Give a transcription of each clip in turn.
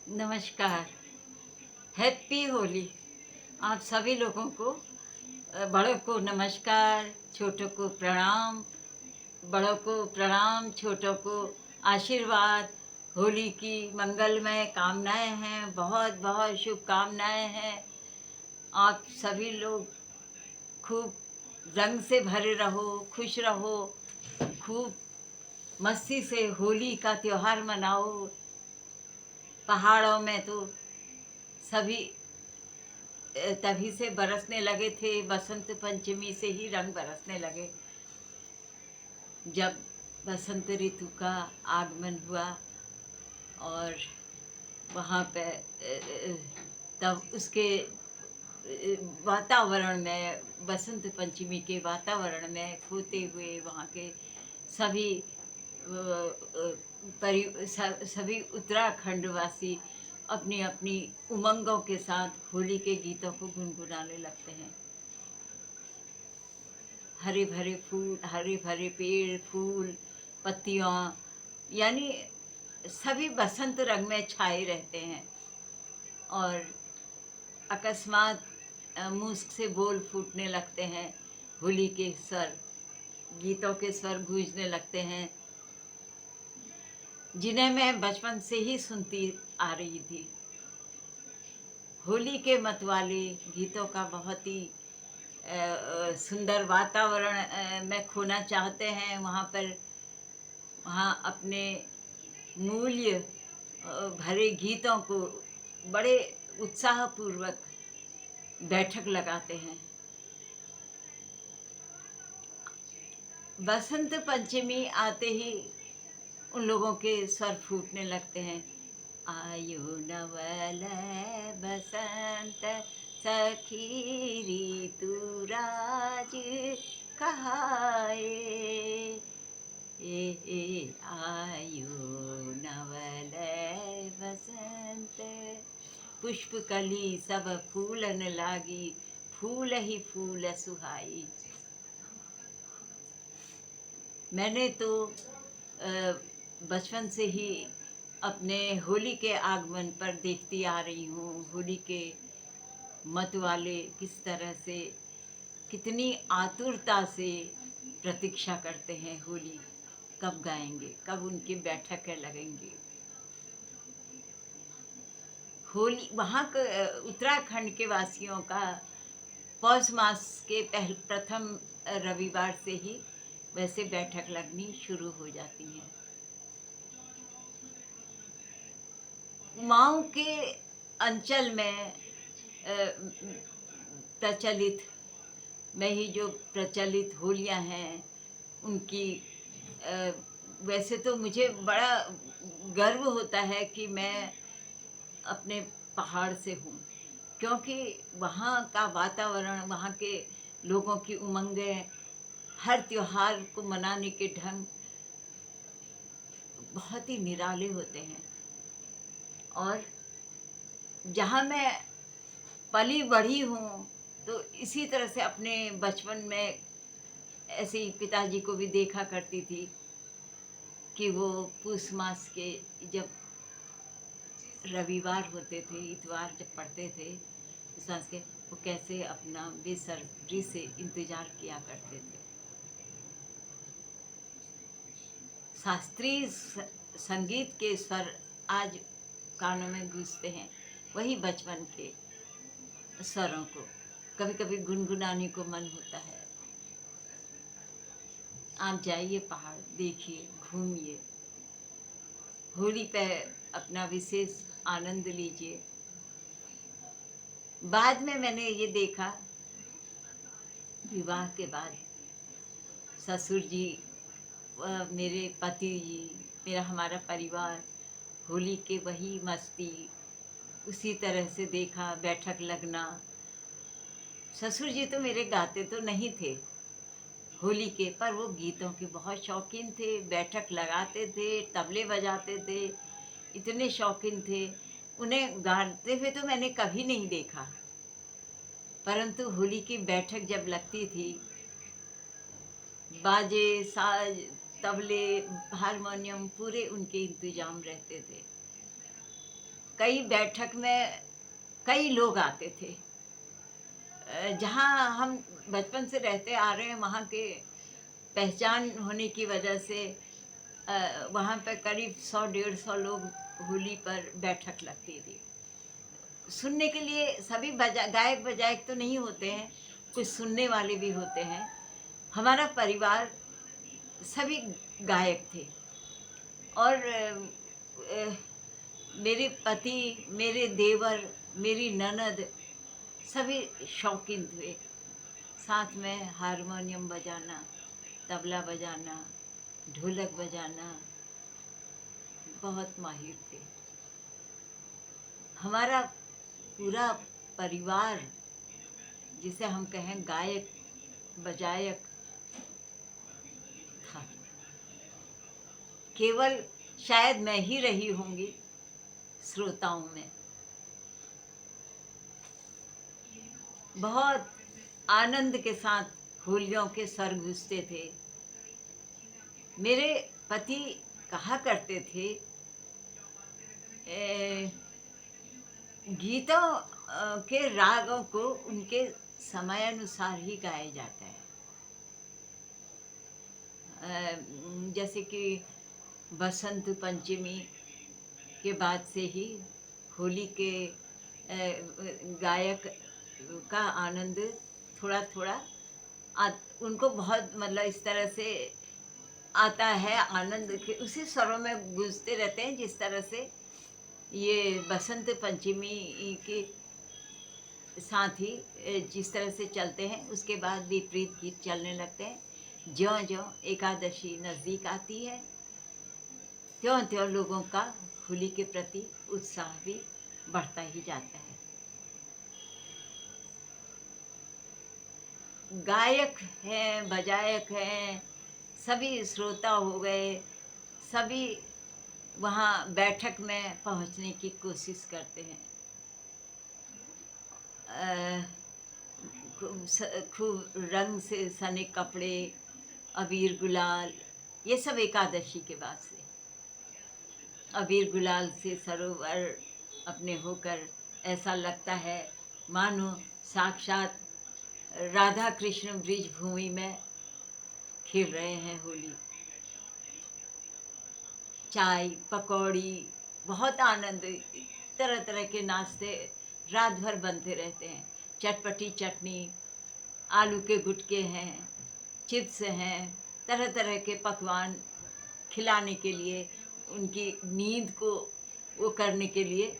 नमस्कार। हैप्पी होली। आप सभी लोगों को बड़ों को नमस्कार, छोटों को प्रणाम, बड़ों को प्रणाम, छोटों को आशीर्वाद। होली की मंगलमय कामनाएँ हैं, बहुत-बहुत शुभकामनाएँ हैं। आप सभी लोग खूब रंग से भरे रहो, खुश रहो, खूब मस्ती से होली का त्योहार मनाओ। पहाड़ों में तो सभी तभी से बरसने लगे थे, बसंत पंचमी से ही रंग बरसने लगे। जब बसंत ऋतु का आगमन हुआ और वहाँ पे तब उसके वातावरण में, बसंत पंचमी के वातावरण में खोते हुए वहाँ के सभी सभी उत्तराखंड वासी अपनी अपनी उमंगों के साथ होली के गीतों को गुनगुनाने लगते हैं। हरे भरे फूल, हरे भरे पेड़, फूल, पत्तियाँ, यानी सभी बसंत रंग में छाए रहते हैं। और अकस्मात मुँह से बोल फूटने लगते हैं, होली के स्वर, गीतों के स्वर गूंजने लगते हैं, जिन्हें मैं बचपन से ही सुनती आ रही थी। होली के मतवाले गीतों का बहुत ही सुंदर वातावरण में खोना चाहते हैं। वहाँ अपने मूल्य भरे गीतों को बड़े उत्साहपूर्वक बैठक लगाते हैं। बसंत पंचमी आते ही उन लोगों के स्वर फूटने लगते हैं। आयु नवल बसंत सखी ऋतुराज कहाए, आयु नवल बसंत। पुष्प कली सब फूलन लागी, फूल ही फूल सुहाई। मैंने तो बचपन से ही अपने होली के आगमन पर देखती आ रही हूँ, होली के मत वाले किस तरह से, कितनी आतुरता से प्रतीक्षा करते हैं होली कब गाएंगे, कब उनकी बैठकें लगेंगी। होली वहाँ के उत्तराखंड के वासियों का पौष मास के प्रथम रविवार से ही वैसे बैठक लगनी शुरू हो जाती है। कुमाऊँ के अंचल में प्रचलित में ही जो प्रचलित होलियाँ हैं उनकी वैसे तो मुझे बड़ा गर्व होता है कि मैं अपने पहाड़ से हूँ, क्योंकि वहाँ का वातावरण, वहाँ के लोगों की उमंगें, हर त्योहार को मनाने के ढंग बहुत ही निराले होते हैं। और जहाँ मैं पली बढ़ी हूँ तो इसी तरह से अपने बचपन में ऐसे ही पिताजी को भी देखा करती थी कि वो पूस मास के जब रविवार होते थे, इतवार जब पड़ते थे उस मास के, वो कैसे अपना बेसब्री से इंतज़ार किया करते थे। शास्त्रीय संगीत के स्वर आज कानों में गूंजते हैं, वही बचपन के स्वरों को कभी कभी गुनगुनाने को मन होता है। आप जाइए पहाड़, देखिए, घूमिए, होली पे अपना विशेष आनंद लीजिए। बाद में मैंने ये देखा, विवाह के बाद ससुर जी, मेरे पति जी, हमारा परिवार होली के वही मस्ती उसी तरह से देखा, बैठक लगना। ससुर जी तो मेरे गाते तो नहीं थे होली के, पर वो गीतों के बहुत शौकीन थे, बैठक लगाते थे, तबले बजाते थे, इतने शौकीन थे। उन्हें गाते हुए तो मैंने कभी नहीं देखा, परंतु होली की बैठक जब लगती थी, बाजे, साज, तबले, हारमोनियम पूरे उनके इंतजाम रहते थे। कई बैठक में कई लोग आते थे। जहाँ हम बचपन से रहते आ रहे हैं, वहाँ के पहचान होने की वजह से वहाँ पे करीब 100-150 लोग होली पर बैठक लगती थी। सुनने के लिए सभी गायक बजायक तो नहीं होते हैं, कुछ सुनने वाले भी होते हैं। हमारा परिवार सभी गायक थे और मेरे पति, मेरे देवर, मेरी ननद सभी शौकीन थे। साथ में हारमोनियम बजाना, तबला बजाना, ढोलक बजाना बहुत माहिर थे। हमारा पूरा परिवार, जिसे हम कहें गायक बजायक था। केवल शायद मैं ही रही होंगी श्रोताओं में। बहुत आनंद के साथ होलियों के स्वर गूंजते थे। मेरे पति कहा करते थे, गीतों के रागों को उनके समयानुसार ही गाया जाता है। जैसे कि बसंत पंचमी के बाद से ही होली के गायक का आनंद थोड़ा थोड़ा उनको बहुत मतलब इस तरह से आता है आनंद के उसी स्वरों में गूंजते रहते हैं, जिस तरह से ये बसंत पंचमी के साथ ही जिस तरह से चलते हैं, उसके बाद विपरीत गीत चलने लगते हैं। ज्यों-ज्यों एकादशी नज़दीक आती है, त्यों-त्यों लोगों का होली के प्रति उत्साह भी बढ़ता ही जाता है। गायक हैं, बजायक हैं, सभी श्रोता हो गए, सभी वहाँ बैठक में पहुँचने की कोशिश करते हैं। खूब रंग से सने कपड़े, अबीर गुलाल, ये सब एकादशी के बाद से। अबीर गुलाल से सरोवर अपने होकर ऐसा लगता है मानो साक्षात राधा कृष्ण ब्रिज भूमि में खेल रहे हैं होली। चाय, पकौड़ी, बहुत आनंद, तरह तरह के नाश्ते रात भर बनते रहते हैं। चटपटी चटनी, आलू के गुटके हैं, चिप्स हैं, तरह तरह के पकवान खिलाने के लिए, उनकी नींद को वो करने के लिए,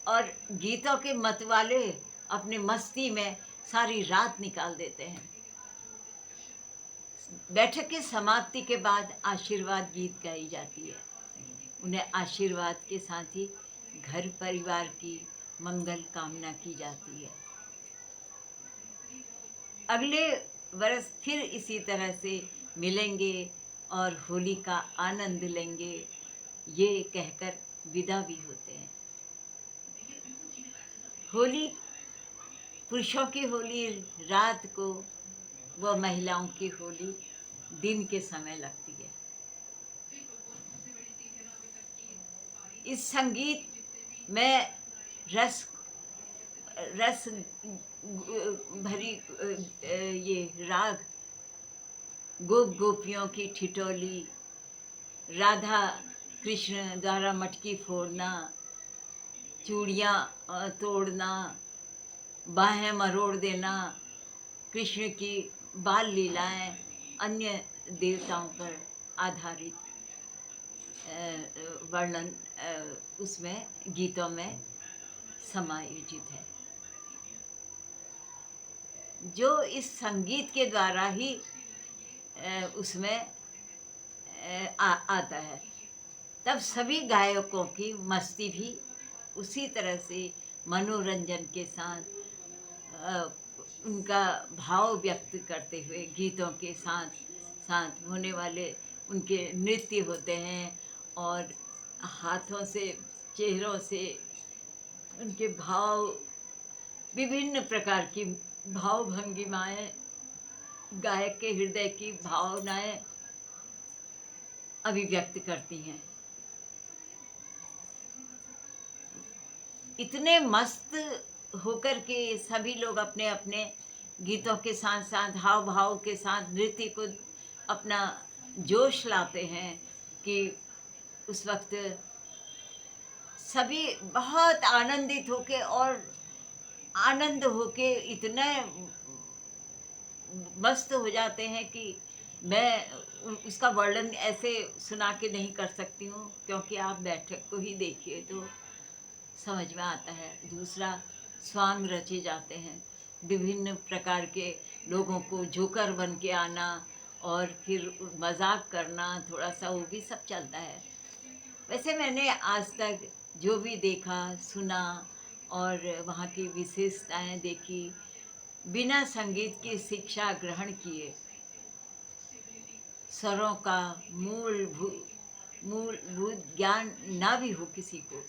और गीतों के मतवाले अपने मस्ती में सारी रात निकाल देते हैं। बैठक की समाप्ति के बाद आशीर्वाद गीत गाई जाती है। उन्हें आशीर्वाद के साथ ही घर परिवार की मंगल कामना की जाती है। अगले वर्ष फिर इसी तरह से मिलेंगे और होली का आनंद लेंगे, ये कहकर विदा भी होते हैं। होली पुरुषों की होली रात को, व महिलाओं की होली दिन के समय लगती है। इस संगीत में रस भरी ये राग, गोप गोपियों की ठिठोली, राधा कृष्ण द्वारा मटकी फोड़ना, चूड़ियाँ तोड़ना, बाहें मरोड़ देना, कृष्ण की बाल लीलाएं, अन्य देवताओं पर आधारित वर्णन उसमें गीतों में समायोजित है, जो इस संगीत के द्वारा ही उसमें आता है। तब सभी गायकों की मस्ती भी उसी तरह से मनोरंजन के साथ उनका भाव व्यक्त करते हुए गीतों के साथ साथ होने वाले उनके नृत्य होते हैं, और हाथों से, चेहरों से उनके भाव, विभिन्न प्रकार की भाव भंगिमाएँ, गायक के हृदय की भावनाएं अभिव्यक्त करती हैं। इतने मस्त होकर के सभी लोग अपने अपने गीतों के साथ साथ हाव भाव के साथ नृत्य को अपना जोश लाते हैं कि उस वक्त सभी बहुत आनंदित होके और आनंद होके इतने मस्त हो जाते हैं कि मैं उसका वर्णन ऐसे सुना के नहीं कर सकती हूँ, क्योंकि आप बैठक को ही देखिए तो समझ में आता है। दूसरा, स्वांग रचे जाते हैं, विभिन्न प्रकार के लोगों को जोकर बन के आना और फिर मजाक करना, थोड़ा सा वो भी सब चलता है। वैसे मैंने आज तक जो भी देखा सुना और वहाँ की विशेषताएं देखी, बिना संगीत की शिक्षा ग्रहण किए, स्वरों का मूलभूत ज्ञान ना भी हो किसी को,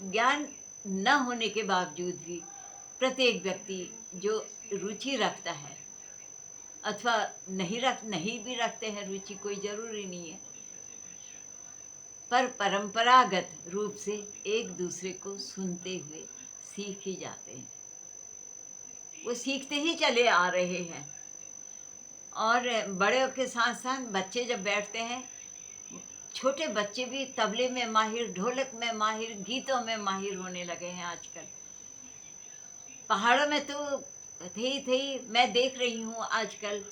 ज्ञान न होने के बावजूद भी प्रत्येक व्यक्ति जो रुचि रखता है अथवा नहीं भी रखते हैं रुचि, कोई जरूरी नहीं है, पर परंपरागत रूप से एक दूसरे को सुनते हुए सीख ही जाते हैं। वो सीखते ही चले आ रहे हैं। और बड़े के साथ साथ बच्चे जब बैठते हैं, छोटे बच्चे भी तबले में माहिर, ढोलक में माहिर, गीतों में माहिर होने लगे हैं आजकल। पहाड़ों में तो थे मैं देख रही हूँ आजकल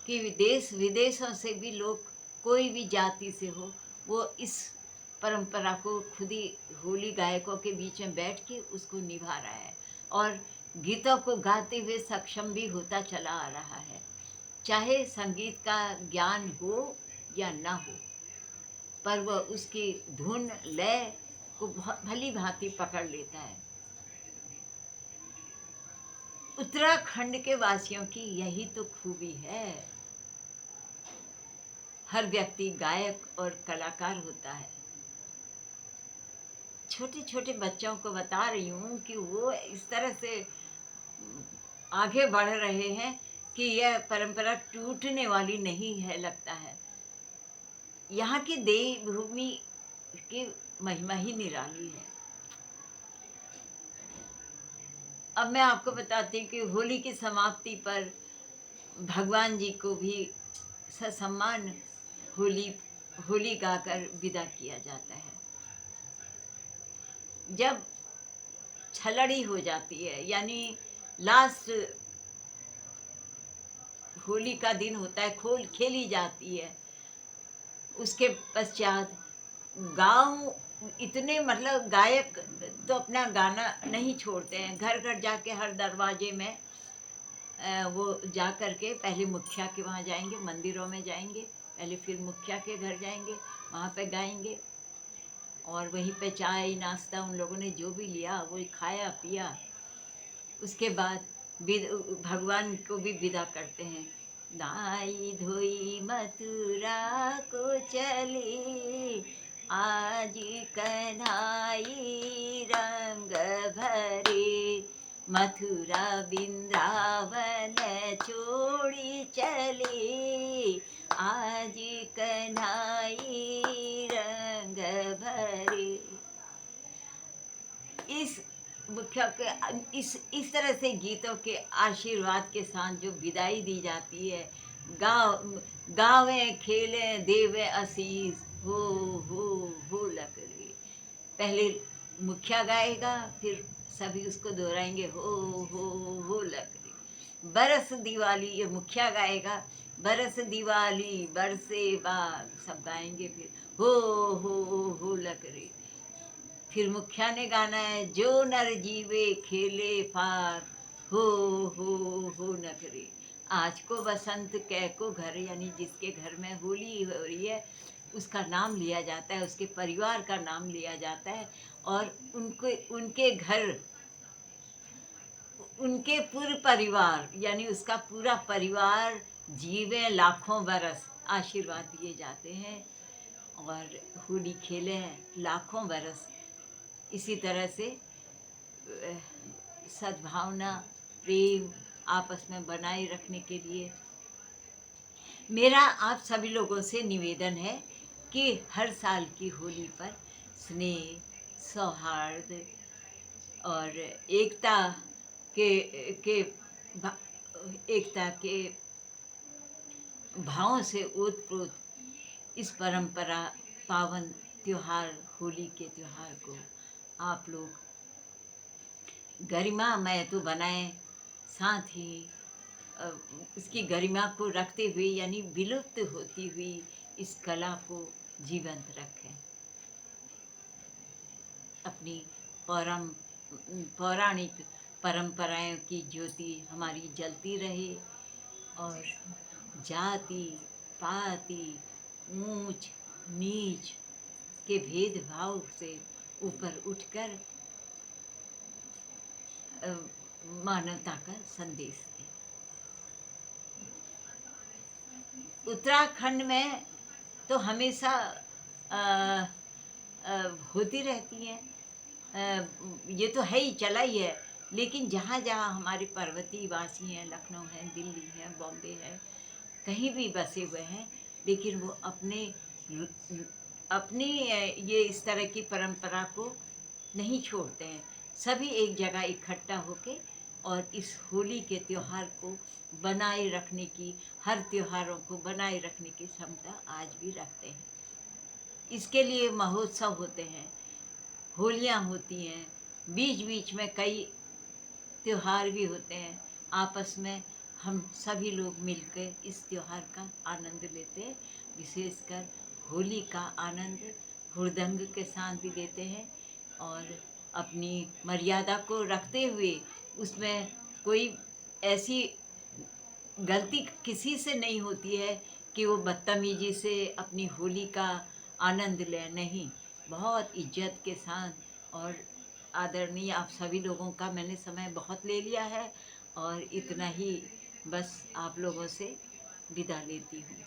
कि देश विदेशों से भी लोग, कोई भी जाति से हो, वो इस परंपरा को खुद ही होली गायकों के बीच में बैठ के उसको निभा रहा है और गीतों को गाते हुए सक्षम भी होता चला आ रहा है। चाहे संगीत का ज्ञान हो या ना हो, पर वह उसकी धुन लय को भली भांति पकड़ लेता है। उत्तराखंड के वासियों की यही तो खूबी है। हर व्यक्ति गायक और कलाकार होता है। छोटे छोटे बच्चों को बता रही हूँ कि वो इस तरह से आगे बढ़ रहे हैं कि यह परंपरा टूटने वाली नहीं है, लगता है। यहाँ की देवभूमि की महिमा ही निराली है। अब मैं आपको बताती हूँ कि होली की समाप्ति पर भगवान जी को भी ससम्मान होली गाकर विदा किया जाता है। जब छलड़ी हो जाती है, यानी लास्ट होली का दिन होता है, खेली जाती है, उसके पश्चात गाँव इतने, मतलब गायक तो अपना गाना नहीं छोड़ते हैं, घर घर जाके हर दरवाजे में वो जा कर के पहले मुखिया के वहाँ जाएंगे, मंदिरों में जाएंगे पहले, फिर मुखिया के घर जाएंगे, वहाँ पे गाएंगे और वहीं पे चाय नाश्ता उन लोगों ने जो भी लिया वो खाया पिया। उसके बाद भगवान को भी विदा करते हैं। नाई धोई मथुरा को चली, आज कन्हाई रंग भरे, मथुरा वृंदावन छोड़ी चली, आज कन्हाई रंग भरे। इस मुख्य के इस तरह से गीतों के आशीर्वाद के साथ जो विदाई दी जाती है, गावे खेले देवे आशीष, हो लकड़ी। पहले मुखिया गाएगा, फिर सभी उसको दोहराएंगे, हो लकड़ी। बरस दिवाली, ये मुखिया गाएगा, बरस दिवाली बरसे बाग, सब गाएंगे फिर हो लकड़ी। फिर मुखिया ने गाना है, जो नर जीवे खेले फार, हो नगरी। आज को बसंत कै को घर, यानी जिसके घर में होली हो रही है उसका नाम लिया जाता है, उसके परिवार का नाम लिया जाता है और उनके घर, उनके पूरे परिवार, यानी उसका पूरा परिवार जीवे लाखों बरस, आशीर्वाद दिए जाते हैं और होली खेले लाखों बरस। इसी तरह से सद्भावना, प्रेम आपस में बनाए रखने के लिए मेरा आप सभी लोगों से निवेदन है कि हर साल की होली पर स्नेह, सौहार्द और एकता के भा एकता के भावों से ओतप्रोत इस परंपरा पावन त्योहार होली के त्योहार को आप लोग गरिमामय तो बनाएं, साथ ही अ, इसकी गरिमा को रखते हुए यानी विलुप्त होती हुई इस कला को जीवंत रखें। अपनी पौरम पौराणिक परंपराओं की ज्योति हमारी जलती रहे और जाति पाति ऊंच नीच के भेदभाव से ऊपर उठकर अ, मानवता का संदेश दें। उत्तराखंड में तो हमेशा अ, होती रहती हैं, ये तो है ही, चला ही है। लेकिन जहाँ जहाँ हमारे पर्वतीय वासी हैं, लखनऊ है, दिल्ली है, बॉम्बे है, कहीं भी बसे हुए हैं, लेकिन वो अपनी ये इस तरह की परंपरा को नहीं छोड़ते हैं। सभी एक जगह इकट्ठा होके और इस होली के त्योहार को बनाए रखने की, हर त्योहारों को बनाए रखने की क्षमता आज भी रखते हैं। इसके लिए महोत्सव होते हैं, होलियाँ होती हैं, बीच बीच में कई त्योहार भी होते हैं। आपस में हम सभी लोग मिलकर इस त्योहार का आनंद लेते हैं। विशेषकर होली का आनंद हुड़दंग के साथ भी लेते हैं और अपनी मर्यादा को रखते हुए उसमें कोई ऐसी गलती किसी से नहीं होती है कि वो बदतमीजी से अपनी होली का आनंद ले, नहीं, बहुत इज्जत के साथ। और आदरणीय आप सभी लोगों का मैंने समय बहुत ले लिया है और इतना ही बस आप लोगों से विदा लेती हूँ।